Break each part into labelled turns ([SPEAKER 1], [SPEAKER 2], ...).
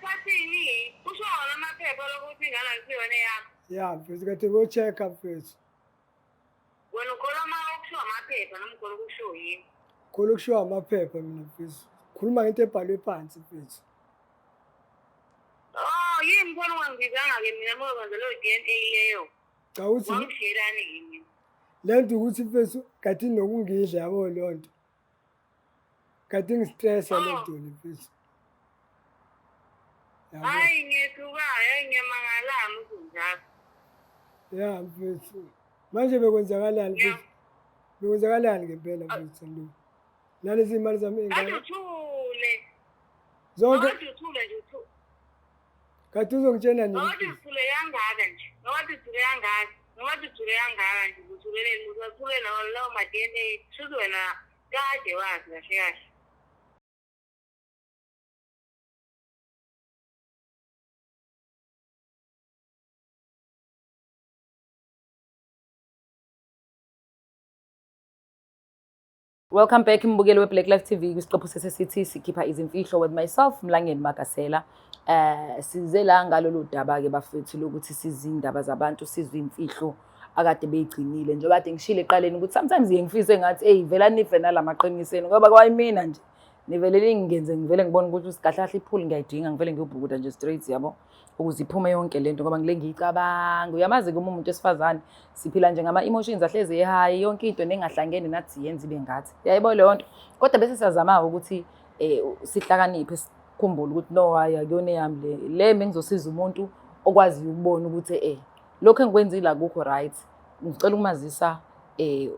[SPEAKER 1] esikhathini kusho wona amaphepha lokuthi ingane akusiyona eyakho.
[SPEAKER 2] Ya mfethu kade ngo-check-a mfethu.
[SPEAKER 1] Wena ukholwa okushiwo amaphepha noma ukholwa okushiwo yini?
[SPEAKER 2] Khona okushiwo amaphepha mina mfethu. Khuluma ngento ebhalwe phansi mfethu.
[SPEAKER 1] Oh, yini khona ungangibizanga-ke mina uma ukwenza leyo DNA leyo?
[SPEAKER 2] Cha uthi
[SPEAKER 1] Wangishiyelani-ke mina?
[SPEAKER 2] le nto ukuthi mfethu kade inokungidla yabo leyo nto. Kade ngistressa le nto le mfethu.
[SPEAKER 1] Hayi ngiyethukayo, ngiyamangalama ukunjalo.
[SPEAKER 2] Ya mfethu. Manje bekwenzakalani mfethu? Bekwenzakalani ngempela mfethu lo? Nalezi imali zami
[SPEAKER 1] Kade
[SPEAKER 2] ingane.
[SPEAKER 1] uthule.
[SPEAKER 2] Zonke
[SPEAKER 1] Kade uthule nje uthule.
[SPEAKER 2] kade uzongitshela nini?
[SPEAKER 1] Kade uthule kangaka nje. Kade uthule kangaka. Kade uthule kangaka nje. Uthulele uthule lawo ma-DNA. Shuthi wena kade wazi kahle kahle.
[SPEAKER 3] Welcome back imbukeli we-Black Life TV kwisiqephu sesesithi sikhipha izimfihlo with myself Mlangeni Makasela. Size la ngalolu daba-ke bafethu lokuthi sizwe indaba zabantu, sizwe imfihlo akade beyigcinile. Njengoba kade ngishilo eqaleni ukuthi sometimes ngifise engathi hey vela nife nalamaqiniseni ngoba kwayimina nje nivele lingenze ngivele ngibone ukuthi usigahlahla iphuli ngiyayidinga ngivele ngiyobhukuda nje straight yabo ukuze iphume yonke lento ngoba ngile ngiyicabanga. Uyamazi ke umuntu wesifazane siphila nje ngama emotions ahleze high, yonke into nengahlangene nathi yenza ibe ngathi yayibo leyo nto. Kodwa bese siyazama ukuthi sihlakaniphe sikhumbule ukuthi no haya kuyona yami le mengizosiza umuntu okwazi ukubona ukuthi lokho engikwenzile akukho right. Ngicela ukumazisa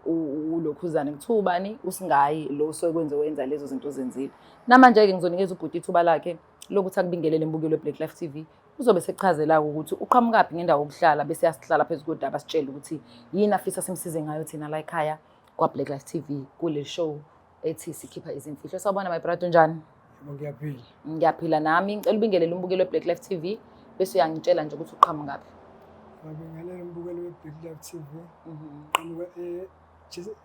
[SPEAKER 3] ulokhuzana kuthiwa ubani usingayi lo soyekwenze wenza lezo zinto zenzile. Namanje ke ngizonikeza ubhuti ithuba lakhe lokuthi akubingelele imbukelo weBlack Life TV. Uzobe sekuchazela ukuthi uqhamukaphi ngendawo yokuhlala bese yasihlala phezulu kodaba sitshela ukuthi yini afisa simsize ngayo thina la ekhaya kwaBlack Life TV kule show ethi sikhipha izimfihlo. Sawubona my brother njani?
[SPEAKER 2] Ngiyaphila.
[SPEAKER 3] Ngiyaphila nami. Ngicela ubingelele imbukelo weBlack Life TV bese uyangitshela nje ukuthi uqhamukaphi.
[SPEAKER 2] Ngibingelele imbukelo weBlack Life TV. Qamuka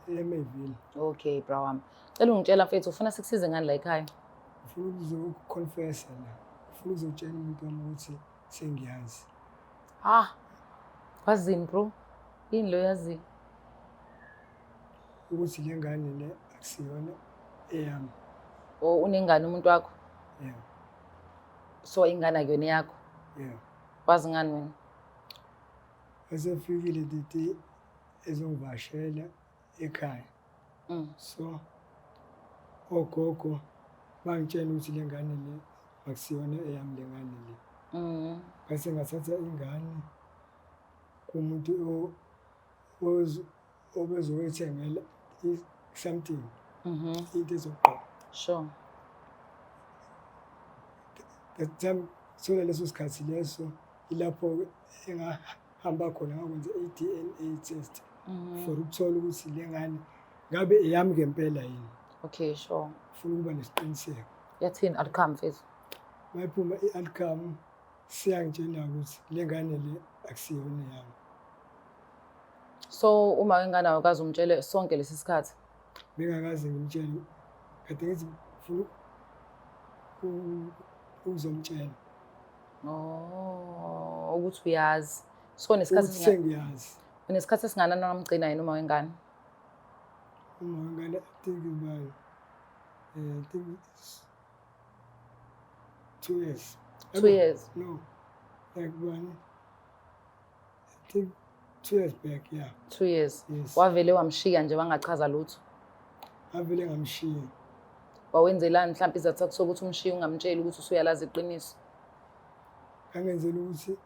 [SPEAKER 2] eMayville.
[SPEAKER 3] Okay bro wami. Cela ungitshela mfethu ufuna sikusize ngani la ekhaya?
[SPEAKER 2] Ufuna ukuzoconfessa la. Ufuna ukuzotshela umuntu wami ukuthi sengiyazi.
[SPEAKER 3] Wazini bro? Yini lo yazi?
[SPEAKER 2] Ukuthi le ngane le akusiyona eyami.
[SPEAKER 3] Unengane umuntu wakho?
[SPEAKER 2] Yeah.
[SPEAKER 3] So ingane akuyona yakho?
[SPEAKER 2] Yeah.
[SPEAKER 3] Wazi ngani wena?
[SPEAKER 2] Asefikile didi ezongivashela ekhaya. So ogogo bangitshela ukuthi le ngane le akusiyona eyami le ngane le. Bese ngathatha ingane kumuntu obezoyithengela something. Into ezogqoka.
[SPEAKER 3] Sure.
[SPEAKER 2] That time so leso sikhathi leso ilapho engahamba khona ngakwenza i-DNA test for ukuthola ukuthi le ngane ngabe eyami ngempela yini.
[SPEAKER 3] Okay, sure.
[SPEAKER 2] Ufuna ukuba nesiqiniseko.
[SPEAKER 3] Yathini outcome mfethu?
[SPEAKER 2] Mayiphuma i-outcome siyangitshela ukuthi le ngane le akusiyona yami.
[SPEAKER 3] So uma wengane awukazi umtshele sonke lesi sikhathi?
[SPEAKER 2] Bengakaze ngimtshele. Kade ngithi ufuna ukuzomtshela.
[SPEAKER 3] Ukuthi uyazi. So nesikhathi
[SPEAKER 2] sengiyazi.
[SPEAKER 3] Unesikhathi esinganani nomgcina yini uma wengane?
[SPEAKER 2] Uma wengane I think 2 years.
[SPEAKER 3] 2 years?
[SPEAKER 2] No, like one. I think 2 years back, yeah.
[SPEAKER 3] 2 years.
[SPEAKER 2] Yes.
[SPEAKER 3] Wavele wamshiya nje wangachaza lutho?
[SPEAKER 2] Avele ngamshiya.
[SPEAKER 3] Wawenzelani mhlawumbe izathu sokuthi umshiye ungamtsheli ukuthi usuyalazi iqiniso?
[SPEAKER 2] Angenzela ukuthi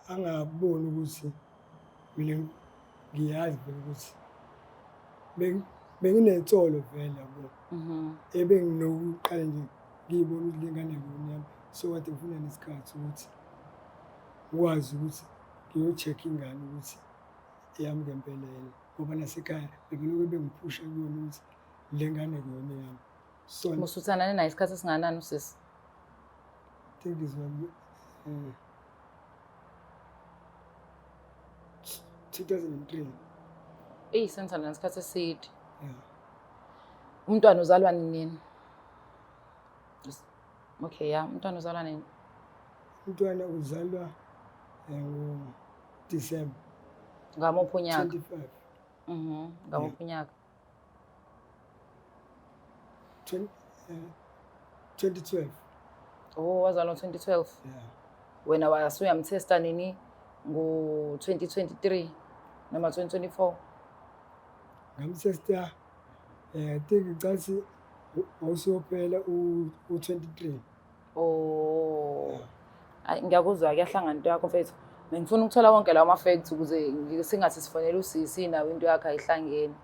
[SPEAKER 2] angaboni ukuthi mina ngiyazi ukuthi benginetsolo vele yabo. Ebenginokuqala nje ngibona ukuthi le ngane yami. So kade ngifuna nesikhathi ukuthi ukwazi ukuthi ngiyo-check ingane ukuthi eyami ngempela yini. Ngoba nasekhaya bebeloku bengiphusha kuyona ukuthi le ngane kuyona yami. So
[SPEAKER 3] Musuthanane naye isikhathi esinganani usisi?
[SPEAKER 2] I think this one 2003.
[SPEAKER 3] Senthana nesikhathi eside.
[SPEAKER 2] Yeah.
[SPEAKER 3] Umntwana uzalwa nini? Okay, ya. Umntwana uzalwa nini?
[SPEAKER 2] Umntwana uzalwa ngoDisemba
[SPEAKER 3] Ngamuphi unyaka?
[SPEAKER 2] 25.
[SPEAKER 3] Ngamuphi unyaka?
[SPEAKER 2] 2012.
[SPEAKER 3] Oh, wazalwa ngo-2012.
[SPEAKER 2] Yeah.
[SPEAKER 3] Wena wasuyamthesta nini ngo-2023 noma 2024?
[SPEAKER 2] Ngamthesta I think ngicasi awusophela u-23.
[SPEAKER 3] Oh. Hayi ngiyakuzwa kuyahlangana into yakho mfethu. Ngifuna ukuthola wonke lawo ma-facts ukuze singathi sifonela usisi nawe into yakho ayihlangene.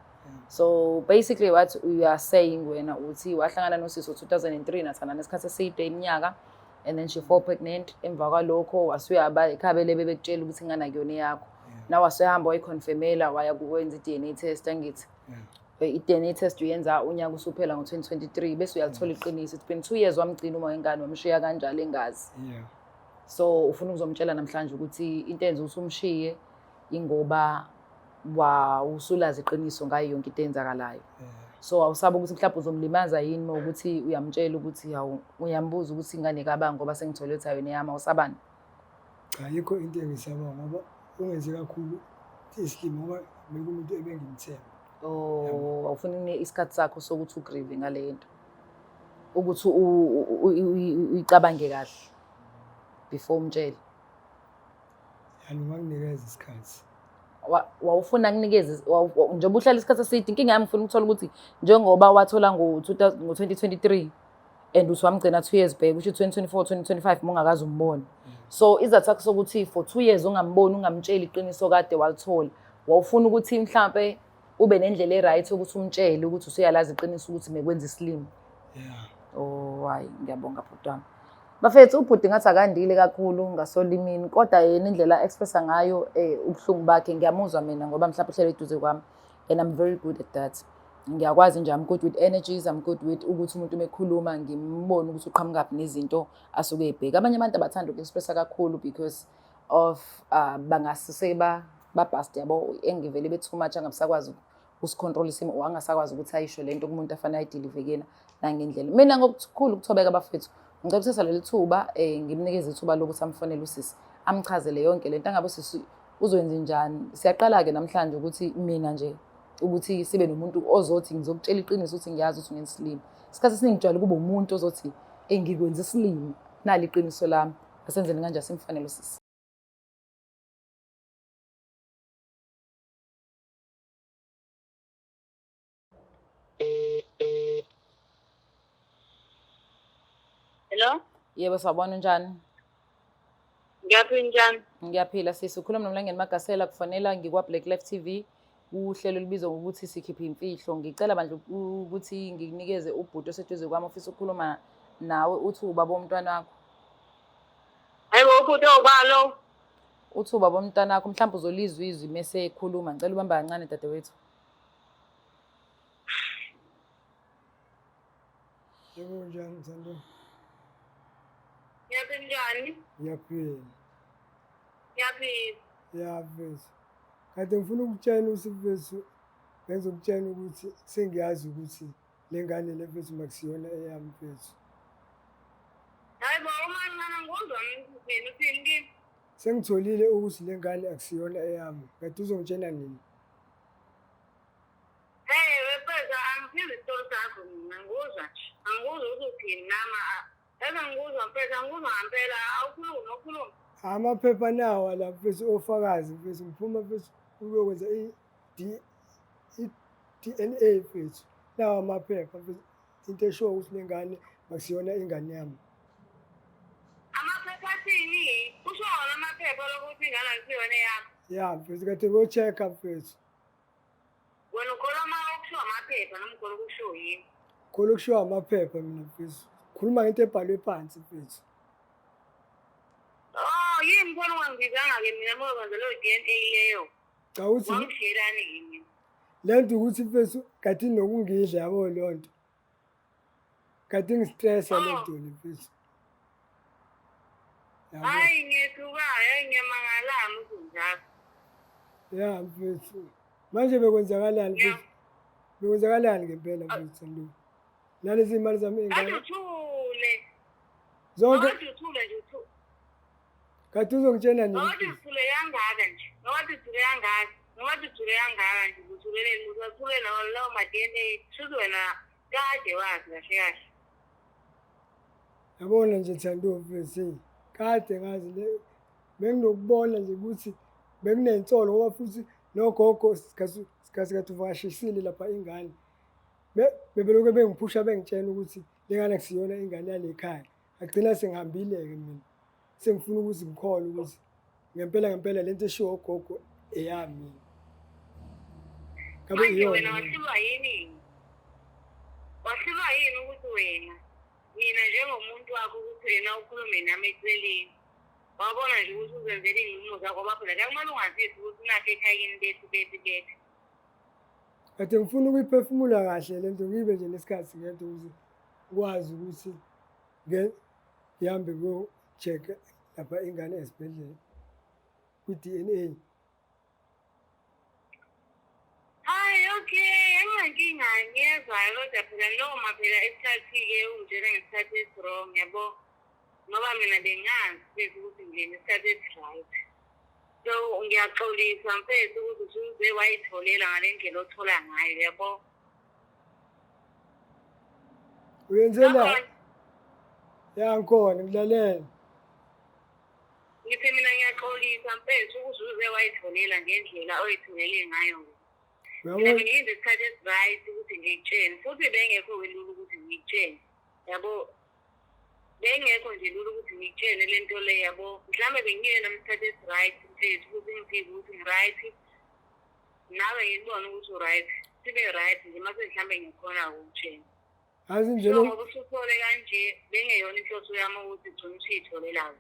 [SPEAKER 3] So basically what you are saying wena uthi wahlangana nosisi ngo-2003 nathana nesikhathi eside iminyaka and then she fall pregnant. Emva kwalokho wasuyaba ekhabele bebekutshela ukuthi ingane akuyona yakho. Na wasehamba wayiconfirmela waya kukwenza i-DNA test angithi. I-DNA test uyenza unyaka usuphela ngo-2023 bese uyalithola iqiniso. It's been 2 years wamgcina uma ingane wamshiya kanjalo engazi.
[SPEAKER 2] Yeah.
[SPEAKER 3] So ufuna ukuzomtshela namhlanje ukuthi into enze ukuthi umshiye ingoba usulazi iqiniso ngayo yonke into enzakalayo. So awusaba ukuthi mhlawumbe uzomlimaza yini uma ukuthi uyamtshela ukuthi hawu uyambuza ukuthi ingane kabani ngoba sengithole ukuthi ayona yami awusabani.
[SPEAKER 2] Cha yikho into engisaba ngoba ungenze kakhulu isilimo ngoba bekumuntu ebengimthemba.
[SPEAKER 3] Oh awufuna isikhathi sakho sokuthi ugrieve ngale nto. Ukuthi uyicabange kahle before umtshele.
[SPEAKER 2] Yani unganginikeza isikhathi.
[SPEAKER 3] Wawufuna kunikeze njengoba uhlala isikhathi eside inkinga yami ngifuna ukuthola ukuthi njengoba wathola ngo-2023 and uswamgcina 2 years back kusho 2024 2025 mongakazi umbona. So izathu sokuthi for 2 years ungamboni ungamtsheli iqiniso kade walithola wawufuna ukuthi mhlambe ube nendlela eright ukuthi umtshele ukuthi usuyalazi iqiniso ukuthi mekwenza isilimo.
[SPEAKER 2] Yeah.
[SPEAKER 3] Oh hayi ngiyabonga bhuti wami. Bafethu ubhuti ngathi akandile kakhulu ngasolimini kodwa yena indlela expressa ngayo ubuhlungu bakhe ngiyamuzwa mina ngoba mhlawumbe uhlele eduze kwami and I'm very good at that. Ngiyakwazi nje I'm good with energies, I'm good with ukuthi umuntu mekhuluma ngimbone ukuthi uqhamuka nezinto asuke ebheka. Abanye abantu abathanda ukuexpressa kakhulu because of bangasise babust yabo engivele be too much angasakwazi usicontrol isimo angasakwazi ukuthi ayisho lento kumuntu afanele ayideliver kena nangendlela. Mina ngokukhulu ukuthobeka bafethu ngicela ukuthatha leli thuba ngimnikeze ithuba lokuthi amfonele usisi amchazele yonke lento angabe usisi uzwenza njani. Siyaqala ke namhlanje ukuthi mina nje ukuthi sibe nomuntu ozothi ngizokutshela iqiniso ukuthi ngiyazi ukuthi nginesilimo. Isikhathi esiningi ngijwayele kuba umuntu ozothi engikwenza isilimo nali iqiniso lami asenzeni kanje simfanele usisi.
[SPEAKER 1] Hello?
[SPEAKER 3] Yebo sawubona njani?
[SPEAKER 1] Ngiyaphila.
[SPEAKER 3] Ngiyaphila sisi ukhuluma noMlangeni Magasela kufanele ngikwa Black Life TV uhlelo libizwa ngokuthi sikhiphe imfihlo. Ngicela bandla ukuthi ngikunikeze ubhuti oseduze kwami ofisa ukukhuluma nawe uthuba bomntwana wakho.
[SPEAKER 1] Hayibo ubhuti obalo.
[SPEAKER 3] Uthuba bomntwana wakho mhlawumbe uzolizwa izwi mase ekhuluma ngicela ubamba kancane dadewethu.
[SPEAKER 2] Yebo njani Sando?
[SPEAKER 1] Ngiyaphila.
[SPEAKER 2] Ngiyaphila.
[SPEAKER 1] Ngiyaphila.
[SPEAKER 2] Yabese. Kade ngifuna ukutshela uSifesu ngizokutshela ukuthi sengiyazi ukuthi lengane lefethu makusiyona eyami mfethu.
[SPEAKER 1] Hayibo uma ngizwa mina uthini?
[SPEAKER 2] Sengitholile ukuthi lengane akusiyona eyami. Kade uzongitshela nini?
[SPEAKER 1] Wepeza angiphizi isitolo sakho mina ngizwa. Angizwa ukuthi uthini nama. Ngizwa mfethu ngizwa ngempela awukhuluma.
[SPEAKER 2] Amaphepha nawo la mfethu ofakazi mfethu ngiphuma mfethu uyokwenza i-DNA mfethu. Lawa amaphepha mfethu into esho ukuthi lengane makusiyona ingane yami.
[SPEAKER 1] Amaphepha athini? Kusho wona amaphepha lokuthi ingane akusiyona eyami.
[SPEAKER 2] Ya mfethu kade ngo-check-up mfethu.
[SPEAKER 1] Wena ukhuluma okusho amaphepha noma ukhuluma okusho yini?
[SPEAKER 2] Khona okushiwo amaphepha mina mfethu. Khuluma ngento ebhalwe phansi mfethu.
[SPEAKER 1] Oh yini khona ungangibizanga-ke mina uma ukwenza leyo DNA leyo?
[SPEAKER 2] Cha uthi
[SPEAKER 1] Wangishiyelani-ke mina?
[SPEAKER 2] le nto ukuthi mfethu kade inokungidla yabo leyo nto. Kade ngistressa le nto le mfethu.
[SPEAKER 1] Hayi ngiyethukayo ngiyamangalanga ukuthi njalo.
[SPEAKER 2] Ya mfethu. Manje bekwenzakalani mfethu? Bekwenzakalani ngempela mfethu Sando? Nalezi imali zami
[SPEAKER 1] Kade
[SPEAKER 2] ingane.
[SPEAKER 1] uthule.
[SPEAKER 2] zonke
[SPEAKER 1] Ngoba uthule nje uthule.
[SPEAKER 2] kade uzongitshela nini?
[SPEAKER 1] Ngoba uthule kangaka nje. Ngoba uthule kangaka. Ngoba uthule kangaka nje uthulele uthule lawo madende shuthi wena kade wazi kahle kahle.
[SPEAKER 2] Yabona nje Thando mfethu, kade ngazi le benginokubona nje ukuthi bekunensolo ngoba futhi nogogo sikhathi uvakashisile lapha ingane. Bebelokhu bengiphusha bengitshela ukuthi le ngane kusiyona ingane yale ekhaya. Agcina sengihambile-ke mina. Sengifuna ukuthi ngikholwe ukuthi ngempela lento eshiwo ugogo eyami. Ngabe
[SPEAKER 1] Manje
[SPEAKER 2] iyona.
[SPEAKER 1] wena wahlulwa yini? Wahlulwa yini ukuthi wena mina njengomuntu wakho ukuthi wena ukhulume nami eceleni? Wabona nje ukuthi uzenzele inqumo zakho ngoba phela kumele ungazisi ukuthi unakho ekhayeni bethi.
[SPEAKER 2] Kade ngifuna ukuyiphefumula kahle lento ngibe nje nesikhathi ngento ukuthi ukwazi ukuthi ngihambe ngiyo-check-a lapha ingane esibhedlela kwi-DNA.
[SPEAKER 1] Hayi okay, enginankinga ngiyezwayo kodwa phela noma phela esikhathi-ke ungitshela ngesikhathi esi-wrong yabo. Ngoba mina bengazi ukuthi ngilena isikhathi esi-right. So ngiyaxolisa mfethu ukuthi usuze wayitholela ngale ndlela othola ngayo yabo.
[SPEAKER 2] Uyenzela ya ngikhona ngilalela.
[SPEAKER 1] Ngithi mina ngiyaxolisa mfethu ukuthi usuze wayitholela ngendlela oyitholele ngayo. Mina
[SPEAKER 2] Uyabona
[SPEAKER 1] bengiyenza isikhathi esi-right ukuthi ngikutshene futhi bengekho lula ukuthi ngikutshene yabo. Bengekho nje lula ukuthi ngikutshene le nto le yabo. Mhlawumbe bengiyena isikhathi esi-right mfethu ukuthi ngifike ukuthi ngi-right. Nawe ngibone ukuthi u-right. Sibe right nje mase mhlawumbe ngikhona ukutshena.
[SPEAKER 2] yazi nje
[SPEAKER 1] So ngoba usuthole kanje bengeyona inhloso yami ukuthi gcina usuyitholelayo.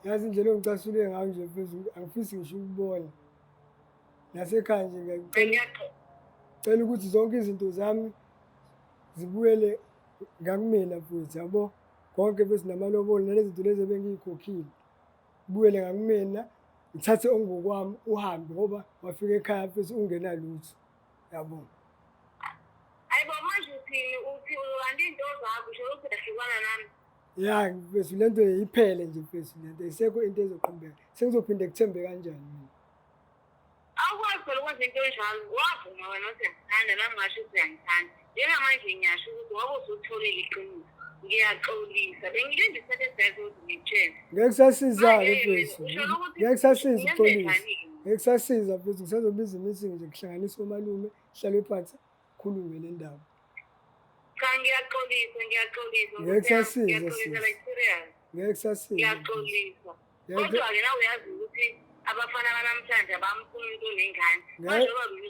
[SPEAKER 2] yazi nje lo ngicasule ngayo nje mfethu angifisi ngisho ukubona. Nasekhaya nje ngicela ukuthi zonke izinto zami zibuyele ngakumina mfethu yabo. Konke bese namalobolo nalezinto lezi ebengiyikhokhile kubuyele ngakumina. Ngithathe ongokwami uhambe ngoba wafika ekhaya mfethu ungenalutho yabo.
[SPEAKER 1] Hayibo manje uthi ulanda into zakho usho ukuthi uyahlukana nami.
[SPEAKER 2] Ya mfethu lento iphele nje mfethu lento isekho into ezoqhubeka. Sengizophinde kuthembe kanjani mina?
[SPEAKER 1] Awukwazi phela ukwenza into enjalo. Wavuma wena uthi ngithanda nami ngasho ukuthi uyangithanda. Njengamanje ngiyasho ukuthi ngoba usutholile iqiniso. Ngiyaxolisa bengilinde isikhathi eside ukuthi ngitshene.
[SPEAKER 2] Ngeke kusasiza-ke mfethu. Ngeke kusasiza uxolisa. Ngeke kusasiza mfethu ngisazobiza imeeting nje kuhlanganisa omalume hlalwe phansi khulume le ndaba.
[SPEAKER 1] Cha ngiyaxolisa.
[SPEAKER 2] Ngeke kusasiza
[SPEAKER 1] Ngiyaxolisa like serious.
[SPEAKER 2] ngeke kusasiza.
[SPEAKER 1] Ngiyaxolisa. Kodwa-ke nawe uyazi ukuthi abafana banamhlanje abamfuni umuntu onengane. Manje ngoba mina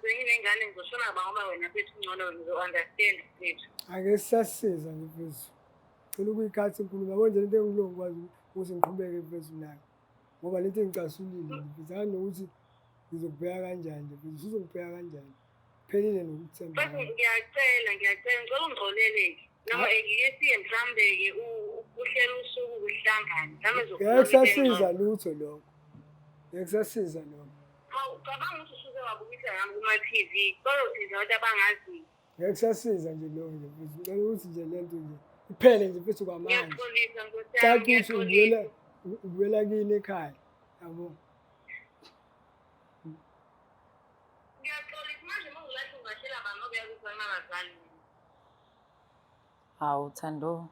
[SPEAKER 1] senginengane ngizoshona ngoba wena bethu ngcono ngizo-understand bethu.
[SPEAKER 2] Angeke sisasiza nje mfethu. Cela ukuyikhathi inkulumo yabo nje lento engiloko ngikwazi ukuthi ngiqhubeke mfethu nayo. Ngoba lento engicasulile mfethu anokuthi ngizokubheka kanjani nje mfethu uzongibheka kanjani. Phelile nokuthemba.
[SPEAKER 1] Mfethu ngiyacela ngicela ungixolele-ke. Noma ngike siye mhlawumbe-ke uhlele usuku kuhlangane.
[SPEAKER 2] Ngeke kusasiza lutho lokho. Ngeke kusasiza lokho.
[SPEAKER 1] Cabanga ukuthi usuke wabukisa nami kuma-TV. Bazosiza abantu abangaziyo.
[SPEAKER 2] Ngeke kusasiza nje lokho nje mfethu. Ngicela ukuthi nje lento nje iphele nje mfethu kwamanje.
[SPEAKER 1] Ngiyaxolisa Nkosi
[SPEAKER 2] Caca
[SPEAKER 1] yami,
[SPEAKER 2] ukuthi
[SPEAKER 1] ngiyaxolisa.
[SPEAKER 2] ubuyela kini ekhaya yabo.
[SPEAKER 1] Ngiyaxolisa manje uma ungulahle ungashela bani ngoba uyazi ukuthi angingabazali mina.
[SPEAKER 3] Hawu Thando.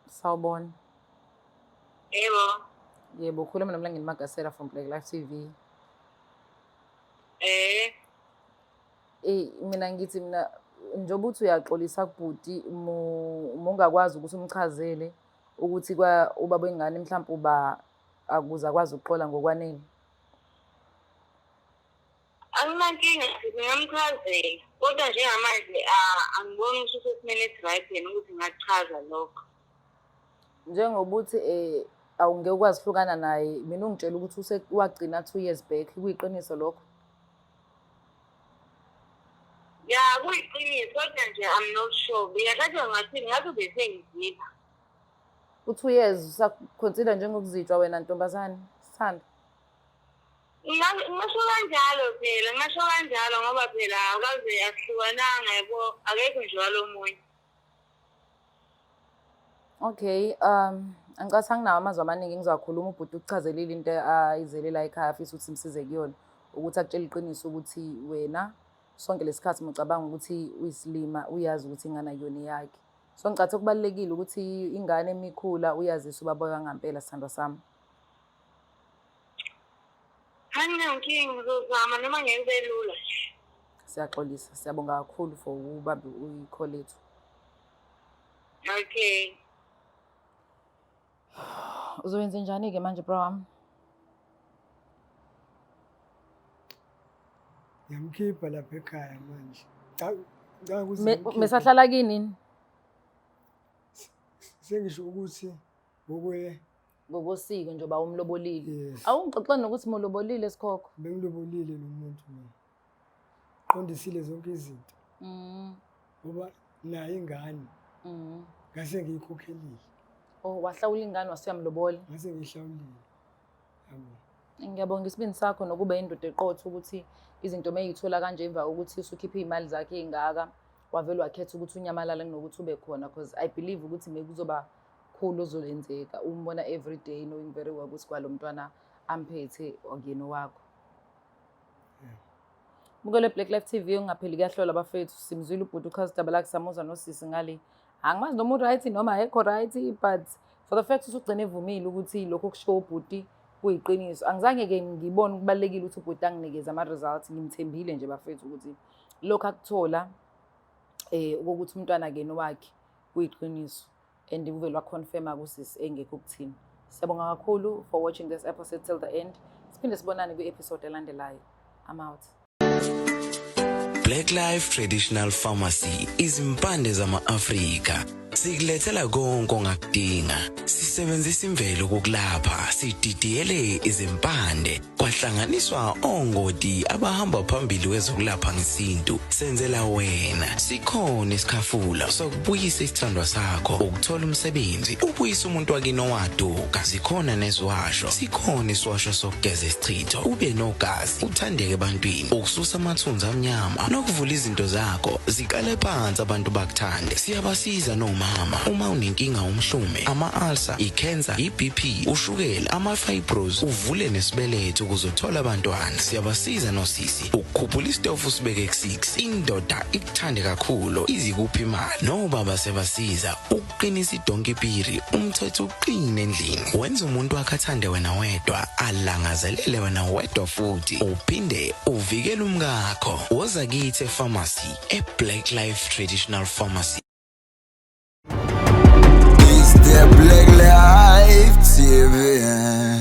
[SPEAKER 3] Sawubona.
[SPEAKER 1] Yebo.
[SPEAKER 3] Yebo, ukhuluma noMlangeni Magasela from Black Life TV. Mina ngithi njengoba uthi uyaxolisa kubhuti ungakwazi ukuthi umchazele ukuthi ubaba wengane mhlawumbe akuze akwazi ukuxola ngokwanele.
[SPEAKER 1] Anginankinga ngingamchazela kodwa njengamanje angiboni ukuthi usesimeni esi-right yena ukuthi ngachaza lokho.
[SPEAKER 3] Njengoba uthi awungeke ukwazi ukuhlukana naye, mina ungitshela ukuthi wagcina 2 years back, kuyiqiniso lokho?
[SPEAKER 1] Ya kuyiqiniso kodwa nje I'm not sure. Bekahlathi ngathi ngathi besengizipha.
[SPEAKER 3] U2 years usaconsider njengokuzitshwa wena ntombazane sithanda?
[SPEAKER 1] Ngasho kanjalo ngoba phela akaze asihlukananga yabo akekho njalo omunye.
[SPEAKER 3] Okay, angicathi anginawo amazwi amaningi engizakhuluma ubhuti ukuchazelile into ayizelela ekhaya afisa ukuthi simsize kuyona ukuthi akutshela iqiniso ukuthi wena sonke lesikhathi mucabanga ukuthi uyisilima uyazi ukuthi ingane akuyona yakhe. So ngicathi okubalekile ukuthi ingane emikhula uyazisa ubaba wangampela sithandwa sami.
[SPEAKER 1] Anginankinga ngizozama noma ngeke kube lula.
[SPEAKER 3] Siyaxolisa, siyabonga kakhulu for ubambe uyikho lethu.
[SPEAKER 1] Okay.
[SPEAKER 3] Uzowenza njani-ke manje bro wami?
[SPEAKER 2] Ngiyamkhipha lapha ekhaya manje.
[SPEAKER 3] Mesahlala kini?
[SPEAKER 2] Sengisho ukuthi
[SPEAKER 3] Ngokosiko njengoba umlobolile.
[SPEAKER 2] Yes.
[SPEAKER 3] Awungixoxeni nokuthi molobolile sikhokho.
[SPEAKER 2] bengilobolile lo muntu mina. Qondisile zonke izinto. Ngoba naye ingane. Ngase ngiyikhokhelile.
[SPEAKER 3] Oh, wahlawula ingane wasiyamlobola.
[SPEAKER 2] Ngase ngihlawulile. Yabo.
[SPEAKER 3] Ngiyabonga isibindi sakho nokuba indoda eqotho ukuthi izinto mayithola kanje emva ukuthi usukhipha izimali zakhe ezingaka wavele wakhetha ukuthi unyamalala kunokuthi ube khona because I believe ukuthi mekuzoba khulu ozolenzeka umbona every day knowing very well ukuthi kwalo mntwana amphethe okuyena wakho. Bukele Black Life TV ungapheli kuyahlola abafethu simzwile ubhuti uchaza idaba lakhe samuza nosisi ngale. Angimazi noma right noma ayekho right but for the fact ukuthi ugcine evumile ukuthi lokho kusho ubhuti kuyiqiniso. Angizange ke ngibone kubalekile ukuthi ubhuti anginikeze ama results ngimthembile nje bafethu ukuthi lokho akuthola ukuthi umntwana akena wakhe kuyiqiniso and uvele waconfirma kusisi engekho ukuthini. Siyabonga kakhulu for watching this episode till the end. Siphinde sibonane kwi-episode elandelayo. I'm out.
[SPEAKER 4] Black Life Traditional Pharmacy izimpande zama-Afrika. Sikulethela konke ongakudinga. Sisebenzisa imvelo kokulapha, sididiyele izimpande, kwahlanganiswa ongoti abahamba phambili kwezokulapha ngesintu. Senzela wena. Sikhona isikhafula sokubuyisa isithandwa sakho, ukuthola umsebenzi, ubuyisa umuntu wakini owaduka. Sikhona neziwasho. Sikhona isiwasho sokugeza isichitho, ube nogazi, uthandeke ebantwini, ukususa amathunzi amnyama, nokuvula izinto zakho zikale phansi abantu bakuthande. Siyabasiza noma uma unenkinga umhlume, ama-ulcer, i-cancer, i-BP, ushukela, ama-fibros, uvule nesibeletho ukuzothola abantwana. Siyabasiza nosisi ukukhuphula isitofu sibeke ku-6, indoda ikuthande kakhulu izikuphi imali. Nobaba sebasiza ukuqinisa idonkipiri, umthetho uqine endlini. Wenza umuntu wakhe athande wena wedwa, alangazelele wena wedwa futhi uphinde uvikele umkakho. Woza kithi e-pharmacy e-Black Life Traditional Pharmacy.
[SPEAKER 5] It's the Black Life TV.